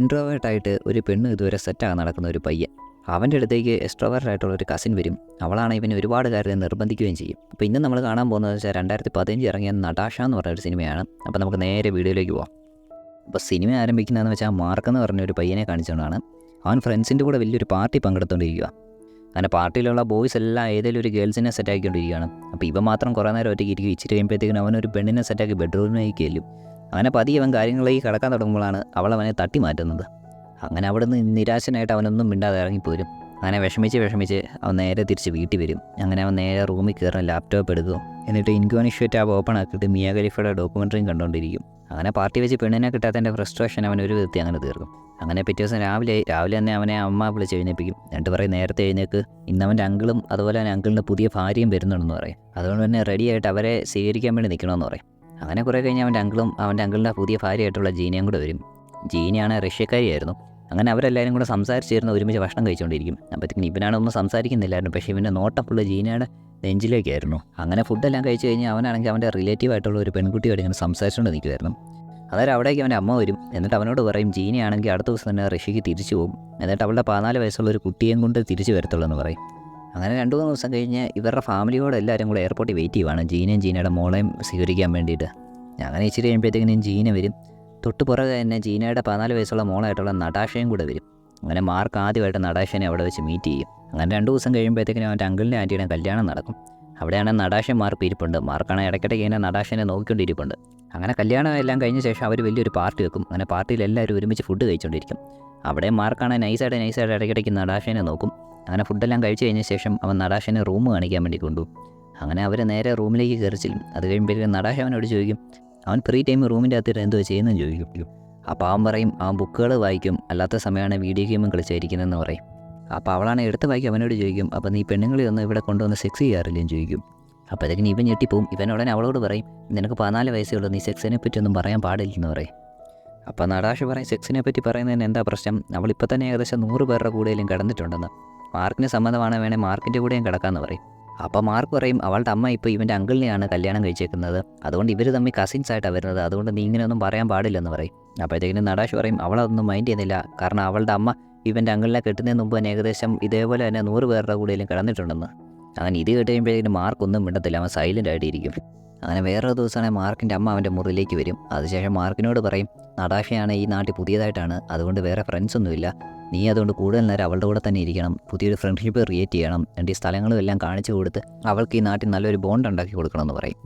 ഇൻട്രോവേർട്ടായിട്ട് ഒരു പെണ്ണ് ഇതുവരെ സെറ്റാകാൻ നടക്കുന്ന ഒരു പയ്യൻ. അവൻ്റെ അടുത്തേക്ക് എക്സ്ട്രോവേർട്ടായിട്ടുള്ള ഒരു കസിൻ വരും. അവളാണ് ഇവന് ഒരുപാട് കാര്യങ്ങൾ നിർബന്ധിക്കുകയും ചെയ്യും. അപ്പോൾ ഇന്ന് നമ്മൾ കാണാൻ പോകുന്നത് വെച്ചാൽ 2015 ഇറങ്ങിയ നടാഷ എന്ന് പറഞ്ഞൊരു സിനിമയാണ്. അപ്പോൾ നമുക്ക് നേരെ വീഡിയോയിലേക്ക് പോകാം. അപ്പോൾ സിനിമ ആരംഭിക്കുന്നതെന്ന് വെച്ചാൽ മാർക്ക് എന്ന് പറഞ്ഞ ഒരു പയ്യനെ കാണിച്ചുകൊണ്ടാണ്. അവൻ ഫ്രണ്ട്സിൻ്റെ കൂടെ വലിയൊരു പാർട്ടി പങ്കെടുത്തുകൊണ്ടിരിക്കുക. അങ്ങനെ പാർട്ടിയിലുള്ള ബോയ്സ് എല്ലാം ഏതെങ്കിലും ഒരു ഗേൾസിനെ സെറ്റാക്കിക്കൊണ്ടിരിക്കുകയാണ്. അപ്പോൾ ഇവ മാത്രം കുറേ നേരം ഒറ്റയ്ക്ക് ഇരിക്കും. ഇച്ചിരി കഴിയുമ്പോഴത്തേക്കും അവനൊരു പെണ്ണിനെ സെറ്റാക്കി ബെഡ്റൂമിലേക്ക് ചെല്ലും. അങ്ങനെ പതിയെ അവൻ കാര്യങ്ങളിലേക്ക് കടക്കാൻ തുടങ്ങുമ്പോഴാണ് അവൾ അവനെ തട്ടി മാറ്റുന്നത്. അങ്ങനെ അവിടെ നിന്ന് നിരാശനായിട്ട് അവനൊന്നും മിണ്ടാതെ ഇറങ്ങിപ്പോരും. അങ്ങനെ വിഷമിച്ച് അവൻ നേരെ തിരിച്ച് വീട്ടിൽ വരും. അങ്ങനെ അവൻ നേരെ റൂമിൽ കയറുന്ന ലാപ്ടോപ്പ് എടുക്കും. എന്നിട്ട് ഇൻക്വാനിഷ്വ ടാബ് ഓപ്പൺ ആക്കിയിട്ട് മിയ ഖലീഫയുടെ ഡോക്യുമെൻ്ററിയും കണ്ടുകൊണ്ടിരിക്കും. അങ്ങനെ പാർട്ടി വെച്ച് പെണ്ണിനെ കിട്ടാത്തതിൻ്റെ ഫ്രസ്ട്രേഷൻ അവൻ ഒരു വിധത്തിൽ അങ്ങനെ തീർക്കും. അങ്ങനെ പിറ്റേ ദിവസം രാവിലെ തന്നെ അവനെ അമ്മ വിളിച്ച് എഴുന്നേൽപ്പിക്കും. എന്നിട്ട് പറയും നേരത്തെ എഴുന്നേക്ക്, ഇന്നവൻ്റെ അങ്കിളും അതുപോലെ തന്നെ അങ്കിളിൻ്റെ പുതിയ ഭാര്യയും വരുന്നുണ്ടെന്ന് പറയും. അതുകൊണ്ട് തന്നെ റെഡിയായിട്ട് അവരെ സ്വീകരിക്കാൻ വേണ്ടി നിൽക്കണമെന്ന് പറയും. അങ്ങനെ കുറേ കഴിഞ്ഞ് അവൻ്റെ അങ്കിളിൻ്റെ പുതിയ ഭാര്യയായിട്ടുള്ള ജീനയും കൂടെ വരും. ജീനയാണ് റഷ്യക്കാരിയായിരുന്നു. അങ്ങനെ അവരെല്ലാവരും കൂടെ സംസാരിച്ചിരുന്ന് ഒരുമിച്ച് ഭക്ഷണം കഴിച്ചുകൊണ്ടിരിക്കും. അപ്പോഴത്തേക്കും ഇവനാണൊന്നും സംസാരിക്കുന്നില്ലായിരുന്നു. പക്ഷേ ഇവൻ്റെ നോട്ടം ഫുള്ള് ജീനയുടെ നെഞ്ചിലേക്കായിരുന്നു. അങ്ങനെ ഫുഡെല്ലാം കഴിച്ച് കഴിഞ്ഞ് അവനാണെങ്കിൽ അവൻ്റെ റിലേറ്റീവായിട്ടുള്ള ഒരു പെൺകുട്ടിയോട് ഇങ്ങനെ സംസാരിച്ചുകൊണ്ട് നിൽക്കുമായിരുന്നു. അതായത് അവിടേക്ക് അവൻ്റെ അമ്മ വരും. എന്നിട്ട് അവനോട് പറയും ജീനയാണെങ്കിൽ അടുത്ത ദിവസം തന്നെ റഷ്യക്ക് തിരിച്ചു പോകും. എന്നിട്ട് അവളുടെ 14 വയസ്സുള്ള ഒരു കുട്ടിയെയും കൊണ്ട് തിരിച്ചു വരത്തുള്ളൂ എന്ന് പറയും. അങ്ങനെ 2-3 ദിവസം കഴിഞ്ഞ് ഇവരുടെ ഫാമിലിയോട് എല്ലാവരും കൂടെ എയർപോർട്ടിൽ വെയിറ്റ് ചെയ്യുവാണ് ജീനയും ജീനയുടെ മോളെയും സ്വീകരിക്കാൻ വേണ്ടിയിട്ട്. അങ്ങനെ ഇച്ചിരി കഴിയുമ്പോഴത്തേക്കിനും ജീന വരും. തൊട്ട് പുറകെ തന്നെ ജീനയുടെ 14 വയസ്സുള്ള മോളായിട്ടുള്ള നടാഷയും കൂടെ വരും. അങ്ങനെ മാർക്ക് ആദ്യമായിട്ട് നടാഷനെ അവിടെ വെച്ച് മീറ്റ് ചെയ്യും. അങ്ങനെ 2 ദിവസം കഴിയുമ്പോഴത്തേക്കിനും അവൻ്റെ അങ്കിളിൻ്റെ ആൻറ്റിയുടെ കല്യാണം നടക്കും. അവിടെയാണ് നടാഷൻ മാർക്ക് ഇരിപ്പുണ്ട്. മാർക്കാണ് ഇടയ്ക്കിടയ്ക്ക് ഇങ്ങനെ നടാഷനെ നോക്കിക്കൊണ്ടിരിപ്പുണ്ട്. അങ്ങനെ കല്യാണം എല്ലാം കഴിഞ്ഞ ശേഷം അവർ വലിയൊരു പാർട്ടി വെക്കും. അങ്ങനെ പാർട്ടിയിൽ എല്ലാവരും ഒരുമിച്ച് ഫുഡ് കഴിച്ചുകൊണ്ടിരിക്കും. അവിടെ മാർക്കാണ് നൈസായിട്ട് ഇടയ്ക്കിടയ്ക്ക് നടാഷനെ നോക്കും. അങ്ങനെ ഫുഡെല്ലാം കഴിച്ച് കഴിഞ്ഞ ശേഷം അവൻ നടാഷനെ റൂം കാണിക്കാൻ വേണ്ടി കൊണ്ടുപോകും. അങ്ങനെ അവർ നേരെ റൂമിലേക്ക് കയറി ചെല്ലും. അത് കഴിയുമ്പോഴേക്കും നടാഷ അവനോട് ചോദിക്കും അവൻ ഫ്രീ ടൈം റൂമിൻ്റെ അകത്തിട്ട് എന്തോ ചെയ്യുന്നതെന്ന് ചോദിക്കും. അപ്പോൾ അവൻ പറയും അവൻ ബുക്കുകൾ വായിക്കും, അല്ലാത്ത സമയമാണ് വീഡിയോ ഗെയിമും കളിച്ചായിരിക്കുന്നതെന്ന് പറയും. അപ്പോൾ അവളാണ് എടുത്ത് വായിക്കും. അവനോട് ചോദിക്കും അപ്പോൾ നീ പെണ്ണുങ്ങളെ ഒന്ന് ഇവിടെ കൊണ്ടുവന്ന് സെക്സ് ചെയ്യാറില്ലെന്ന് ചോദിക്കും. അപ്പോഴത്തേക്കും ഇവൻ ഞെട്ടിപ്പോവും. ഇവനുടനെ അവളോട് പറയും നിനക്ക് 14 വയസ്സേ ഉള്ളൂ, നീ സെക്സിനെ പറ്റി ഒന്നും പറയാൻ പാടില്ലെന്ന് പറയും. അപ്പോൾ നടാഷ പറയും സെക്സിനെ പറ്റി പറയുന്നതിന് എന്താ പ്രശ്നം, അവളിപ്പോൾ തന്നെ ഏകദേശം 100 പേരുടെ കൂടെയും കിടന്നിട്ടുണ്ടെന്ന്. മാർക്കിന് സമ്മതമാണ്, വേണേൽ മാർക്കിൻ്റെ കൂടെയും കിടക്കാമെന്ന് പറയും. അപ്പോൾ മാർക്ക് പറയും അവളുടെ അമ്മ ഇപ്പോൾ ഇവൻ്റെ അങ്കിളിനെയാണ് കല്യാണം കഴിച്ചേക്കുന്നത്, അതുകൊണ്ട് ഇവർ തമ്മിൽ കസിൻസ് ആയിട്ടാണ് വരുന്നത്, അതുകൊണ്ട് നീ ഇങ്ങനെയൊന്നും പറയാൻ പാടില്ലെന്ന് പറയും. അപ്പോഴത്തേക്കിനും നടാഷ് പറയും അവളതൊന്നും മൈൻഡ് ചെയ്യുന്നില്ല, കാരണം അവളുടെ അമ്മ ഇവൻ്റെ അങ്കിളിനെ കെട്ടുന്നതിന് മുമ്പ് തന്നെ ഏകദേശം ഇതേപോലെ തന്നെ 100 പേരുടെ കൂടെയും കിടന്നിട്ടുണ്ടെന്ന്. അങ്ങനെ ഇത് കേട്ട് കഴിയുമ്പോഴേക്കും മാർക്കൊന്നും മിണ്ടത്തില്ല, അവൻ സൈലൻ്റ് ആയിട്ടിരിക്കും. അങ്ങനെ വേറൊരു ദിവസമാണെങ്കിൽ മാർക്കിൻ്റെ അമ്മ അവൻ്റെ മുറിയിലേക്ക് വരും. അതിനുശേഷം മാർക്കിനോട് പറയും നടാഷയാണ് ഈ നാട്ടിൽ പുതിയതായിട്ടാണ്, അതുകൊണ്ട് വേറെ ഫ്രണ്ട്സൊന്നുമില്ല, നീ അതുകൊണ്ട് കൂടുതൽ നേരം അവളുടെ കൂടെ തന്നെ ഇരിക്കണം, പുതിയൊരു ഫ്രണ്ട്ഷിപ്പ് ക്രിയേറ്റ് ചെയ്യണം, എൻ്റെ ഈ സ്ഥലങ്ങളും എല്ലാം കാണിച്ചു കൊടുത്ത് അവൾക്ക് ഈ നാട്ടിൽ നല്ലൊരു ബോണ്ട് ഉണ്ടാക്കി കൊടുക്കണമെന്ന് പറയും.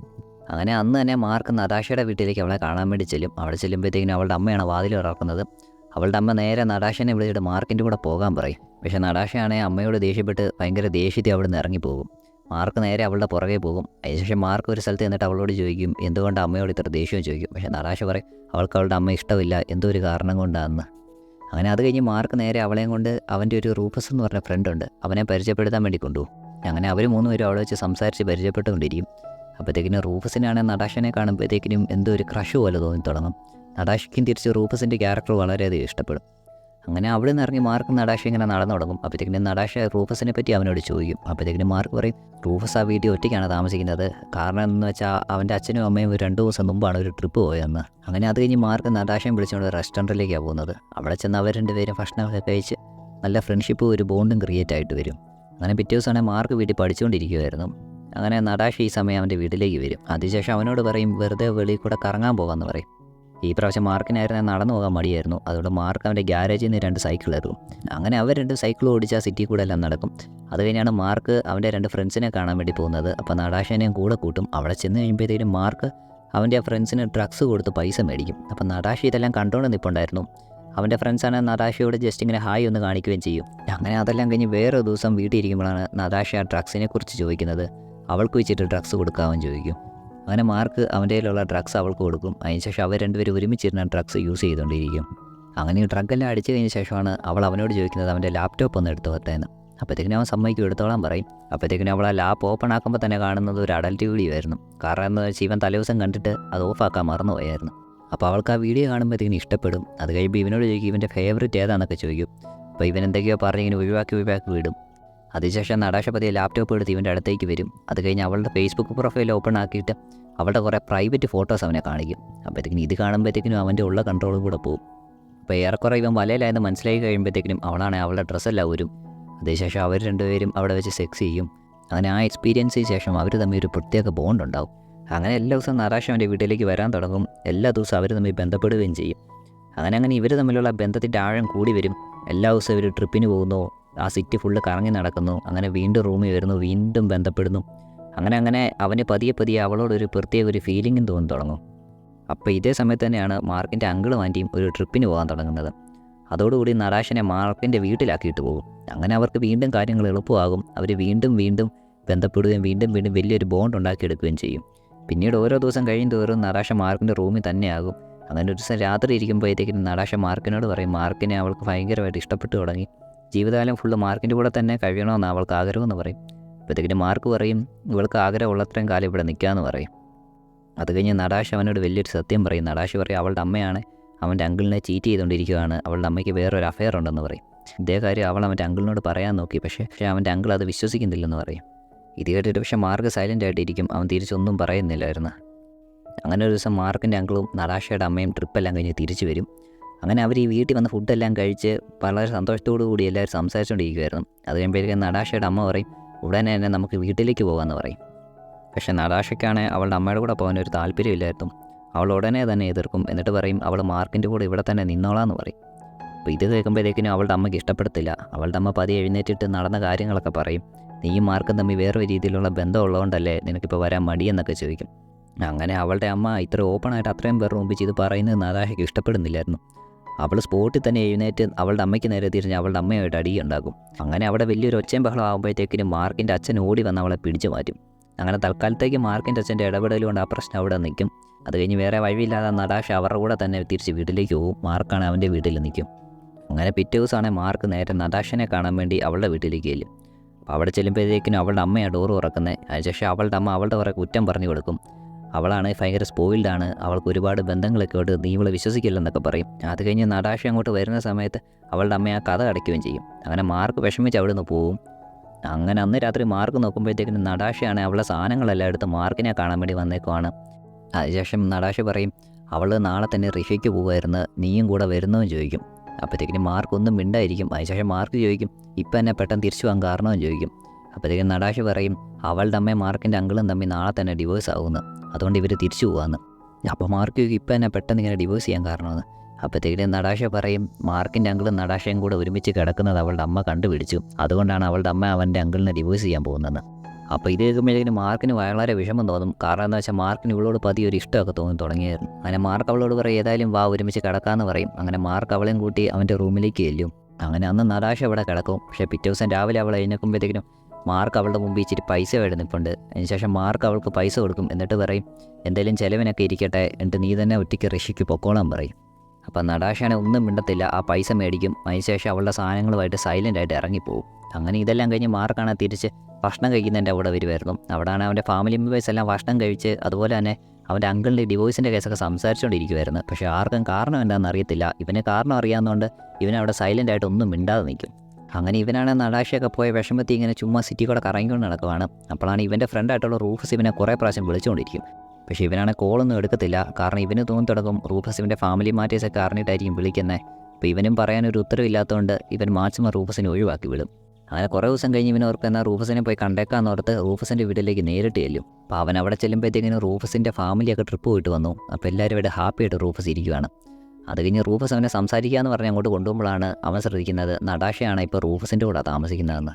അങ്ങനെ അന്ന് തന്നെ മാർക്ക് നടാഷയുടെ വീട്ടിലേക്ക് അവളെ കാണാൻ വേണ്ടി ചെല്ലും. അവിടെ ചെല്ലുമ്പോഴത്തേക്കിനും അവളുടെ അമ്മയാണ് വാതിൽ തുറക്കുന്നത്. അവളുടെ അമ്മ നേരെ നടാഷനെ വിളിച്ചിട്ട് മാർക്കിൻ്റെ കൂടെ പോകാൻ പറയും. പക്ഷേ നടാഷയാണെങ്കിൽ അമ്മയോട് ദേഷ്യപ്പെട്ട് ഭയങ്കര ദേഷ്യത്തിൽ അവിടെ നിന്ന് ഇറങ്ങിപ്പോകും. മാർക്ക് നേരെ അവളുടെ പുറകെ പോകും. അതിനുശേഷം മാർക്ക് ഒരു സ്ഥലത്ത് എന്നിട്ട് അവളോട് ചോദിക്കും എന്തുകൊണ്ട് അമ്മയോട് ഇത്ര ദേഷ്യം ചോദിക്കും. പക്ഷേ നടാഷ പറയും അവൾക്ക് അവളുടെ അമ്മ ഇഷ്ടമില്ല, എന്തോ ഒരു കാരണം കൊണ്ടാണെന്ന്. അങ്ങനെ അത് കഴിഞ്ഞ് മാർക്ക് നേരെ അവളെയും കൊണ്ട് അവൻ്റെ ഒരു റൂഫസ് എന്ന് പറഞ്ഞ ഫ്രണ്ടുണ്ട്, അവനെ പരിചയപ്പെടുത്താൻ വേണ്ടി കൊണ്ടുപോകും. അങ്ങനെ അവർ 3 പേരും അവിടെ വെച്ച് സംസാരിച്ച് പരിചയപ്പെട്ടുകൊണ്ടിരിക്കും. അപ്പോഴത്തേക്കിനും റൂഫസിനാണെങ്കിൽ നടാഷനെ കാണുമ്പോഴത്തേക്കിനും എന്തോ ഒരു ക്രഷ് പോലെ തോന്നി തുടങ്ങും. നടാഷയ്ക്കും തിരിച്ച് റൂഫസിൻ്റെ ക്യാരക്ടർ വളരെയധികം ഇഷ്ടപ്പെടും. അങ്ങനെ അവിടെ നിന്ന് ഇറങ്ങി മാർക്ക് നടാഷ ഇങ്ങനെ നടന്നു തുടങ്ങും. അപ്പോഴത്തേക്കിനും നടാഷ റൂഫസിനെ പറ്റി അവനോട് ചോദിക്കും. അപ്പോഴത്തേക്കിനും മാർക്ക് പറയും റൂഫസ് ആ വീട്ടിൽ ഒറ്റയ്ക്കാണ് താമസിക്കുന്നത്, കാരണം എന്ന് വെച്ചാൽ അവൻ്റെ അച്ഛനും അമ്മയും 2 ദിവസം മുമ്പാണ് ഒരു ട്രിപ്പ് പോയതെന്ന്. അങ്ങനെ അത് കഴിഞ്ഞ് മാർക്ക് നടാഷയും വിളിച്ചുകൊണ്ട് റെസ്റ്റോറൻറ്റിലേക്കാണ് പോകുന്നത്. അവിടെ ചെന്ന് അവർ 2 പേരും ഭക്ഷണമൊക്കെ കഴിച്ച് നല്ല ഫ്രണ്ട്ഷിപ്പും ഒരു ബോണ്ടും ക്രിയേറ്റ് ആയിട്ട് വരും. അങ്ങനെ പിറ്റേ ദിവസമാണെങ്കിൽ മാർക്ക് വീട്ടിൽ പഠിച്ചുകൊണ്ടിരിക്കുമായിരുന്നു. അങ്ങനെ നടാഷ ഈ സമയം അവൻ്റെ വീട്ടിലേക്ക് വരും. അതിനുശേഷം അവനോട് പറയും വെറുതെ വെളിയിൽ കൂടെ കറങ്ങാൻ പോകാമെന്ന് പറയും. ഈ പ്രാവശ്യം മാർക്കിനായിരുന്നു നടന്നു പോകാൻ മടിയായിരുന്നു, അതുകൊണ്ട് മാർക്ക് അവൻ്റെ ഗ്യാരേജിൽ നിന്ന് 2 സൈക്കിൾ ഇറക്കും. അങ്ങനെ അവർ 2 സൈക്കിൾ ഓടിച്ച് ആ സിറ്റി കൂടെ എല്ലാം നടക്കും. അത് കഴിഞ്ഞാണ് മാർക്ക് അവൻ്റെ 2 ഫ്രണ്ട്സിനെ കാണാൻ വേണ്ടി പോകുന്നത്. അപ്പോൾ നടാഷനെയും കൂടെ കൂട്ടും. അവിടെ ചെന്ന് കഴിയുമ്പോഴത്തേക്കും മാർക്ക് അവൻ്റെ ആ ഫ്രണ്ട്സിന് ഡ്രഗ്സ് കൊടുത്ത് പൈസ മേടിക്കും. അപ്പോൾ നടാഷ ഇതെല്ലാം കണ്ടുകൊണ്ട് നിൽപ്പുണ്ടായിരുന്നു. അവൻ്റെ ഫ്രണ്ട്സാണ് നടാഷയോട് ജസ്റ്റ് ഇങ്ങനെ ഹായ് ഒന്ന് കാണിക്കുകയും ചെയ്യും. അങ്ങനെ അതെല്ലാം കഴിഞ്ഞ് വേറൊരു ദിവസം വീട്ടിൽ ഇരിക്കുമ്പോഴാണ് നടാഷ ആ ഡ്രഗ്സിനെ കുറിച്ച് ചോദിക്കുന്നത്. അവൾക്ക് വെച്ചിട്ട് ഡ്രഗ്സ് കൊടുക്കാമെന്ന് ചോദിക്കും. അങ്ങനെ മാർക്ക് അവൻ്റെ കയ്യിലുള്ള ഡ്രഗ്സ് അവൾക്ക് കൊടുക്കും. അതിനുശേഷം അവർ 2 പേരും ഒരുമിച്ചിരുന്ന ഡ്രഗ്സ് യൂസ് ചെയ്തുകൊണ്ടിരിക്കും. അങ്ങനെ ഈ ഡ്രഗെല്ലാം അടിച്ചു കഴിഞ്ഞ ശേഷമാണ് അവൾ അവനോട് ചോദിക്കുന്നത് അവൻ്റെ ലാപ്ടോപ്പ് ഒന്ന് എടുത്തു വെത്തേന്ന്. അപ്പോഴത്തേക്കിനും അവൻ സമ്മതിക്കും, എടുത്തോളാൻ പറയും. അപ്പോഴത്തേക്കിനും അവൾ ആ ലാപ്പ് ഓപ്പൺ ആക്കുമ്പോൾ തന്നെ കാണുന്നത് ഒരു അഡൽറ്റ് വീഡിയോ ആയിരുന്നു. കാരണം എന്ന് വെച്ചാൽ ഇവൻ തലേദിവസം കണ്ടിട്ട് അത് ഓഫാക്കാൻ മറന്നുപോയായിരുന്നു. അപ്പോൾ അവൾക്ക് ആ വീഡിയോ കാണുമ്പോഴത്തേക്കിനും ഇഷ്ടപ്പെടും. അത് കഴിയുമ്പോൾ ഇവനോട് ചോദിക്കും ഇവൻ്റെ ഫേവറേറ്റ് ഏതാണെന്നൊക്കെ ചോദിക്കും. അപ്പോൾ ഇവൻ എന്തൊക്കെയോ പറഞ്ഞ് ഇങ്ങനെ ഒഴിവാക്കി വിടും. അതിനുശേഷം നടാഷ പതിയെ ലാപ്ടോപ്പ് എടുത്ത് ഇവൻ്റെ അടുത്തേക്ക് വരും. അത് കഴിഞ്ഞ് അവളുടെ ഫേസ്ബുക്ക് പ്രൊഫൈൽ ഓപ്പൺ ആക്കിയിട്ട് അവളുടെ കുറേ പ്രൈവറ്റ് ഫോട്ടോസ് അവനെ കാണിക്കും. അപ്പോഴത്തേക്കിനും ഇത് കാണുമ്പോഴത്തേക്കിനും അവൻ്റെ ഉള്ള കൺട്രോളും കൂടെ പോകും. അപ്പോൾ ഏറെക്കുറെ ഇവൻ വലയിലായെന്ന് മനസ്സിലാക്കി കഴിയുമ്പോഴത്തേക്കിനും അവളാണെങ്കിൽ അവളുടെ ഡ്രസ്സെല്ലാം ഊരും. അതേശേഷം അവർ രണ്ടുപേരും അവിടെ വെച്ച് സെക്സ് ചെയ്യും. അങ്ങനെ ആ എക്സ്പീരിയൻസിന് ശേഷം അവർ തമ്മിൽ ഒരു പ്രത്യേക ബോണ്ട് ഉണ്ടാവും. അങ്ങനെ എല്ലാ ദിവസവും നടാഷ അവൻ്റെ വീട്ടിലേക്ക് വരാൻ തുടങ്ങും. എല്ലാ ദിവസവും അവർ തമ്മിൽ ബന്ധപ്പെടുകയും ചെയ്യും. അങ്ങനെ ഇവർ തമ്മിലുള്ള ബന്ധത്തിൻ്റെ ആഴം കൂടി വരും. എല്ലാ ദിവസവും ഇവർ ട്രിപ്പിന് പോകുന്നു, ആ സിറ്റി ഫുള്ള് കറങ്ങി നടക്കുന്നു. അങ്ങനെ വീണ്ടും റൂമിൽ വരുന്നു, വീണ്ടും ബന്ധപ്പെടുന്നു. അങ്ങനെ അവന് പതിയെ അവളോടൊരു പ്രത്യേക ഒരു ഫീലിംഗും തോന്നി തുടങ്ങും. അപ്പോൾ ഇതേ സമയത്ത് തന്നെയാണ് മാർക്കിൻ്റെ അങ്കിളും ആൻറ്റിയും ഒരു ട്രിപ്പിന് പോകാൻ തുടങ്ങുന്നത്. അതോടുകൂടി നടാഷനെ മാർക്കിൻ്റെ വീട്ടിലാക്കിയിട്ട് പോകും. അങ്ങനെ അവർക്ക് വീണ്ടും കാര്യങ്ങൾ എളുപ്പമാകും. അവർ വീണ്ടും ബന്ധപ്പെടുകയും വീണ്ടും വലിയൊരു ബോണ്ട് ഉണ്ടാക്കിയെടുക്കുകയും ചെയ്യും. പിന്നീട് ഓരോ ദിവസം കഴിയും തോറും നടാഷ മാർക്കിൻ്റെ റൂമിൽ തന്നെയാകും. അങ്ങനെ ഒരു ദിവസം രാത്രി ഇരിക്കുമ്പോഴത്തേക്കും നടാഷ മാർക്കിനോട് പറയും മാർക്കിനെ അവൾക്ക് ഭയങ്കരമായിട്ട് ഇഷ്ടപ്പെട്ടു തുടങ്ങി. ജീവിതകാലം ഫുള്ള് മാർക്കിൻ്റെ കൂടെ തന്നെ കഴിയണമെന്ന് അവൾക്ക് ആഗ്രഹമെന്ന് പറയും. അപ്പോഴത്തേക്കിനും മാർക്ക് പറയും ഇവൾക്ക് ആഗ്രഹമുള്ളത്രയും കാലം ഇവിടെ നിൽക്കാമെന്ന് പറയും. അത് കഴിഞ്ഞ് നടാഷ അവനോട് വലിയൊരു സത്യം പറയും. നടാഷ പറയും അവളുടെ അമ്മയാണ് അവൻ്റെ അങ്കിളിനെ ചീറ്റ് ചെയ്തുകൊണ്ടിരിക്കുകയാണ്, അവളുടെ അമ്മയ്ക്ക് വേറൊരു അഫെയർ ഉണ്ടെന്ന് പറയും. ഇതേ കാര്യം അവൾ അവൻ്റെ അങ്കിളിനോട് പറയാൻ നോക്കി, പക്ഷേ അവൻ്റെ അങ്കിൾ അത് വിശ്വസിക്കുന്നില്ലെന്ന് പറയും. ഇത് കേട്ടിട്ട് പക്ഷേ മാർക്ക് സൈലൻ്റ് ആയിട്ടിരിക്കും. അവൻ തിരിച്ചൊന്നും പറയുന്നില്ലായിരുന്നു. അങ്ങനെ ഒരു ദിവസം മാർക്കിൻ്റെ അങ്കിളും നടാഷയുടെ അമ്മയും ട്രിപ്പെല്ലാം കഴിഞ്ഞ് തിരിച്ചു വരും. അങ്ങനെ അവർ ഈ വീട്ടിൽ വന്ന് ഫുഡെല്ലാം കഴിച്ച് വളരെ സന്തോഷത്തോടു കൂടി എല്ലാവരും സംസാരിച്ചുകൊണ്ടിരിക്കുമായിരുന്നു. അത് കഴിയുമ്പോഴേക്കും നടാഷയുടെ അമ്മ പറയും ഉടനെ തന്നെ നമുക്ക് വീട്ടിലേക്ക് പോകാമെന്ന് പറയും. പക്ഷേ നടാഷയ്ക്കാണെങ്കിൽ അവളുടെ അമ്മയുടെ കൂടെ പോകാൻ ഒരു താല്പര്യമില്ലായിരുന്നു. അവൾ ഉടനെ തന്നെ എതിർക്കും. എന്നിട്ട് പറയും അവൾ മാർക്കിൻ്റെ കൂടെ ഇവിടെ തന്നെ നിന്നോളാന്ന് പറയും. അപ്പോൾ ഇത് കേൾക്കുമ്പോഴത്തേക്കിനും അവളുടെ അമ്മയ്ക്ക് ഇഷ്ടപ്പെടത്തില്ല. അവളുടെ അമ്മ പതിയെ എഴുന്നേറ്റിട്ട് നടന്ന കാര്യങ്ങളൊക്കെ പറയും. നീയും മാർക്കും തമ്മിൽ വേറൊരു രീതിയിലുള്ള ബന്ധം ഉള്ളതുകൊണ്ടല്ലേ നിനക്കിപ്പോൾ വരാൻ മടിയെന്നൊക്കെ ചോദിക്കും. അങ്ങനെ അവളുടെ അമ്മ ഇത്ര ഓപ്പണായിട്ട് അത്രയും പേർ മുമ്പിച്ച് ഇത് പറയുന്നത് നടാഷയ്ക്ക് ഇഷ്ടപ്പെടുന്നില്ലായിരുന്നു. അവൾ സ്പോട്ടിൽ തന്നെ എഴുന്നേറ്റ് അവളുടെ അമ്മയ്ക്ക് നേരെ തിരിഞ്ഞ് അവളുടെ അമ്മയായിട്ട് അടിയുണ്ടാകും. അങ്ങനെ അവിടെ വലിയൊരു ഒച്ചയും ബഹളം ആകുമ്പോഴത്തേക്കിനും മാർക്കിൻ്റെ അച്ഛൻ ഓടി വന്ന് അവളെ പിടിച്ചു മാറ്റും. അങ്ങനെ തൽക്കാലത്തേക്ക് മാർക്കിൻ്റെ അച്ഛൻ്റെ ഇടപെടൽ കൊണ്ട് ആ പ്രശ്നം അവിടെ നിൽക്കും. അത് കഴിഞ്ഞ് വേറെ വഴിയില്ലാതെ നടാഷ അവരുടെ കൂടെ തന്നെ തിരിച്ച് വീട്ടിലേക്ക് പോകും. മാർക്കാണ് അവൻ്റെ വീട്ടിൽ നിൽക്കും. അങ്ങനെ പിറ്റേ ദിവസമാണെങ്കിൽ മാർക്ക് നേരെ നടാഷനെ കാണാൻ വേണ്ടി അവളുടെ വീട്ടിലേക്ക് ചെല്ലും. അപ്പോൾ അവിടെ ചെല്ലുമ്പോഴത്തേക്കിനും അവളുടെ അമ്മയാണ് ഡോറ് തുറക്കുന്നത്. അതിനുശേഷം അവളുടെ അമ്മ അവളുടെ കുറേ കുറ്റം പറഞ്ഞു കൊടുക്കും. അവളാണ് ഭയങ്കര സ്പോയിൽഡാണ്, അവൾക്ക് ഒരുപാട് ബന്ധങ്ങളൊക്കെ ഉണ്ട്, നീ ഇവളെ വിശ്വസിക്കില്ലെന്നൊക്കെ പറയും. അത് കഴിഞ്ഞ് നടാഷ അങ്ങോട്ട് വരുന്ന സമയത്ത് അവളുടെ അമ്മ ആ കഥ അടയ്ക്കുകയും ചെയ്യും. അങ്ങനെ മാർക്ക് വിഷമിച്ച് അവിടെ നിന്ന് പോവും. അങ്ങനെ അന്ന് രാത്രി മാർക്ക് നോക്കുമ്പോഴത്തേക്കിനും നടാഷയാണ് അവളുടെ സാധനങ്ങളെല്ലാം എടുത്ത് മാർക്കിനെ കാണാൻ വേണ്ടി വന്നേക്കുവാണ്. അതിനുശേഷം നടാഷ പറയും അവൾ നാളെ തന്നെ റിഷയ്ക്ക് പോകുമായിരുന്നു, നീയും കൂടെ വരുന്നതെന്ന് ചോദിക്കും. അപ്പോഴത്തേക്കിനും മാർക്കൊന്നും മിണ്ടായിരിക്കും. അതിനുശേഷം മാർക്ക് ചോദിക്കും ഇപ്പം എന്നെ പെട്ടെന്ന് തിരിച്ചു പോകാൻ കാരണമെന്ന് ചോദിക്കും. അപ്പോഴത്തേക്കും നടാഷ പറയും അവളുടെ അമ്മയും മാർക്കിൻ്റെ അങ്കിളും തമ്മിൽ നാളെ തന്നെ ഡിവോഴ്സ് ആകുമെന്ന്, അതുകൊണ്ട് ഇവർ തിരിച്ചു പോകാമെന്ന്. അപ്പോൾ മാർക്ക് ഇപ്പം എന്നെ പെട്ടെന്ന് ഇങ്ങനെ ഡിവോഴ്സ് ചെയ്യാൻ കാരണമെന്ന്. അപ്പോഴത്തേക്കും നടാഷ പറയും മാർക്കിൻ്റെ അങ്കിളും നടാഷയും കൂടെ ഒരുമിച്ച് കിടക്കുന്നത് അവളുടെ അമ്മ കണ്ടുപിടിച്ചു, അതുകൊണ്ടാണ് അവളുടെ അമ്മ അവൻ്റെ അങ്കിളിനെ ഡിവോഴ്സ് ചെയ്യാൻ പോകുന്നതെന്ന്. അപ്പോൾ ഇത് കേൾക്കുമ്പോഴേക്കും മാർക്കിന് വളരെ വിഷമം തോന്നും. കാരണം എന്താ വെച്ചാൽ മാർക്കിന് ഇവളോട് പതിയെ ഒരു ഇഷ്ടമൊക്കെ തോന്നി തുടങ്ങിയായിരുന്നു. അങ്ങനെ മാർക്ക് അവളോട് പറയും ഏതായാലും വാ ഒരുമിച്ച് കിടക്കാമെന്ന് പറയും. അങ്ങനെ മാർക്ക് അവളെയും കൂട്ടി അവൻ്റെ റൂമിലേക്ക് ചെല്ലും. അങ്ങനെ അന്ന് നടാഷ അവിടെ കിടക്കും. പക്ഷേ പിറ്റേ ദിവസം രാവിലെ അവൾ എഴുന്നേൽക്കുമ്പോഴത്തേക്കിനും മാർക്ക് അവളുടെ മുമ്പിൽ ഇച്ചിരി പൈസ വേണ്ടി നിൽപ്പുണ്ട്. അതിനുശേഷം മാർക്ക് അവൾക്ക് പൈസ കൊടുക്കും. എന്നിട്ട് പറയും എന്തെങ്കിലും ചിലവിനൊക്കെ ഇരിക്കട്ടെ, എന്നിട്ട് നീ തന്നെ ഒറ്റയ്ക്ക് ഋഷിക്ക് പൊക്കോളാൻ പറയും. അപ്പം നടാഷാനെ ഒന്നും മിണ്ടത്തില്ല, ആ പൈസ മേടിക്കും. അതിനുശേഷം അവളുടെ സാധനങ്ങളുമായിട്ട് സൈലൻ്റായിട്ട് ഇറങ്ങിപ്പോവും. അങ്ങനെ ഇതെല്ലാം കഴിഞ്ഞ് മാർക്കാണ് തിരിച്ച് ഭക്ഷണം കഴിക്കുന്നതിൻ്റെ അവിടെ വരുമായിരുന്നു. അവിടെയാണ് അവൻ്റെ ഫാമിലി മെമ്പേഴ്സ് എല്ലാം ഭക്ഷണം കഴിച്ച് അതുപോലെ തന്നെ അവൻ്റെ അങ്കിളിൻ്റെ ഡിവോഴ്സിൻ്റെ കേസൊക്കെ സംസാരിച്ചുകൊണ്ടിരിക്കുമായിരുന്നു. പക്ഷേ ആർക്കും കാരണം എന്താണെന്ന് അറിയത്തില്ല. ഇവന് കാരണം അറിയാവുന്നതുകൊണ്ട് ഇവനവിടെ സൈലൻ്റായിട്ട് ഒന്നും മിണ്ടാതെ നിൽക്കും. അങ്ങനെ ഇവനാണ് നടാഷയൊക്കെ പോയ വിഷമത്തിൽ ഇങ്ങനെ ചുമ്മാ സിറ്റി കൂടെ കറങ്ങിക്കൊണ്ട് നടക്കുവാണ്. അപ്പോഴാണ് ഇവൻ്റെ ഫ്രണ്ടായിട്ടുള്ള റൂഫസ് ഇവനെ കുറേ പ്രാവശ്യം വിളിച്ചുകൊണ്ടിരിക്കും. പക്ഷേ ഇവനാണ് കോളൊന്നും എടുക്കത്തില്ല. കാരണം ഇവന് തോന്നി തുടങ്ങും റൂഫസ് ഇവൻ്റെ ഫാമിലി മാറ്റേഴ്സൊക്കെ അറിഞ്ഞിട്ടായിരിക്കും വിളിക്കുന്നത്. അപ്പോൾ ഇവനും പറയാനൊരു ഉത്തരവില്ലാത്തതുകൊണ്ട് ഇവൻ മാക്സിമം റൂഫസിനെ ഒഴിവാക്കി വിടും. അങ്ങനെ കുറേ ദിവസം കഴിഞ്ഞ് ഇവൻ ഓർക്ക് എന്നാൽ റൂഫസിനെ പോയി കണ്ടേക്കാന്ന് ഓർത്ത് റൂഫസിൻ്റെ വീട്ടിലേക്ക് നേരിട്ട് ചെല്ലും. അപ്പോൾ അവൻ അവിടെ ചെല്ലുമ്പോഴത്തേക്കിനും റൂഫസിൻ്റെ ഫാമിലിയൊക്കെ ട്രിപ്പ് പോയിട്ട് വന്നു. അപ്പോൾ എല്ലാവരും ഇവിടെ ഹാപ്പി ആയിട്ട് റൂഫസ് ഇരിക്കുകയാണ്. അത് കഴിഞ്ഞ് റൂഫസ് അവനെ സംസാരിക്കാമെന്ന് പറഞ്ഞ് അങ്ങോട്ട് കൊണ്ടുപോകുമ്പോഴാണ് അവൻ ശ്രദ്ധിക്കുന്നത് നടാഷയാണ് ഇപ്പോൾ റൂഫസിൻ്റെ കൂടെ താമസിക്കുന്നതെന്ന്.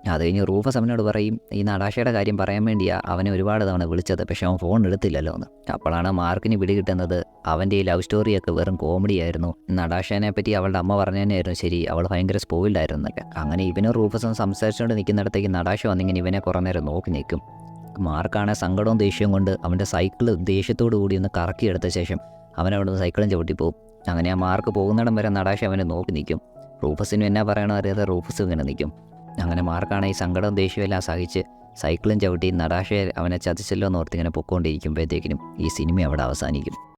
അത് കഴിഞ്ഞ് റൂഫസ് അവനോട് പറയും ഈ നടാഷയുടെ കാര്യം പറയാൻ വേണ്ടിയാണ് അവനെ ഒരുപാട് തവണ വിളിച്ചത്, പക്ഷേ അവൻ ഫോൺ എടുത്തില്ലല്ലോ എന്ന്. അപ്പോഴാണ് മാർക്കിന് പിടി കിട്ടുന്നത് അവൻ്റെ ഈ ലവ് സ്റ്റോറിയൊക്കെ വെറും കോമഡി ആയിരുന്നു. നടാഷേനെ പറ്റി അവളുടെ അമ്മ പറഞ്ഞതന്നെയായിരുന്നു ശരി, അവൾ ഭയങ്കര സ്പോയിൽഡ് ആയിരുന്നു എന്നൊക്കെ. അങ്ങനെ ഇവനും റൂഫസും സംസാരിച്ചുകൊണ്ട് നിൽക്കുന്നിടത്തേക്ക് നടാഷ വന്നിങ്ങനെ ഇവനെ കുറേ നേരം നോക്കി നിൽക്കും. മാർക്കാണ് സങ്കടവും ദേഷ്യവും കൊണ്ട് അവൻ്റെ സൈക്കിൾ ദേഷ്യത്തോടു കൂടി ഒന്ന് കറക്കിയെടുത്ത ശേഷം അവനവിടെ നിന്ന് സൈക്കിളും ചവിട്ടിപ്പോവും. അങ്ങനെ ആ മാർക്ക് പോകുന്നിടം വരെ നടാഷ അവനെ നോക്കി നിൽക്കും. റൂഫസിനും എന്നാ പറയണോ അറിയാതെ റൂഫസ് ഇങ്ങനെ നിൽക്കും. അങ്ങനെ മാർക്കാണ് ഈ സങ്കടവും ദേഷ്യവും എല്ലാം സഹിച്ച് സൈക്കിളും ചവിട്ടി നടാഷയെ അവനെ ചതിച്ചല്ലോ എന്ന് ഓർത്തിങ്ങനെ പൊക്കോണ്ടിരിക്കുമ്പോഴത്തേക്കിനും ഈ സിനിമ അവിടെ അവസാനിക്കും.